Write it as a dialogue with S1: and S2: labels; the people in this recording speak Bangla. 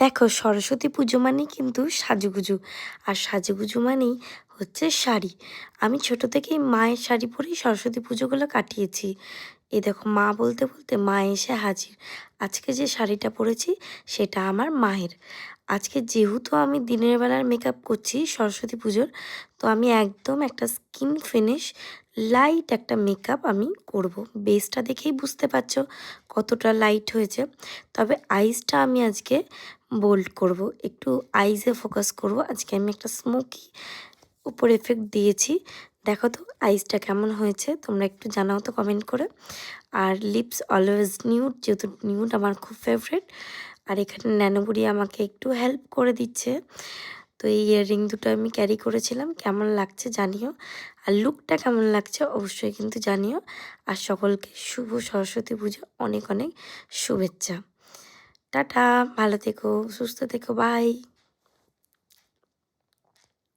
S1: দেখো, সরস্বতী পুজো মানেই কিন্তু সাজুগুজু, আর সাজুগুজু মানেই হচ্ছে শাড়ি। আমি ছোট থেকেই মায়ের শাড়ি পরেই সরস্বতী পুজোগুলো কাটিয়েছি। এই দেখো, মা বলতে বলতে মা এসে হাজির। আজকে যে শাড়িটা পরেছি সেটা আমার মায়ের। আজকে যেহেতু আমি দিনের বেলার মেকআপ করছি সরস্বতী পুজোর, তো আমি একদম একটা স্কিন ফিনিশ লাইট একটা মেকআপ আমি করব। বেসটা দেখেই বুঝতে পারছো কতটা লাইট হয়েছে। তবে আইসটা আমি আজকে বোল্ড করব, একটু আইসে ফোকাস করব। আজকে আমি একটা স্মোকি উপর এফেক্ট দিয়েছি। দেখো তো আইসটা কেমন হয়েছে, তোমরা একটু জানাও তো কমেন্ট করে। আর লিপস অলওয়েজ নিউড, যেহেতু নিউড আমার খুব ফেভারিট। আর এখানে ন্যানোবুড়ি আমাকে একটু হেল্প করে দিচ্ছে। তো এই ইয়াররিং দুটো আমি ক্যারি করেছিলাম, কেমন লাগছে জানিও। আর লুকটা কেমন লাগছে অবশ্যই কিন্তু জানিও। আর সকলকে শুভ সরস্বতী পুজো, অনেক অনেক শুভেচ্ছা। টাটা, ভালো থেকো, সুস্থ থেকো, বাই।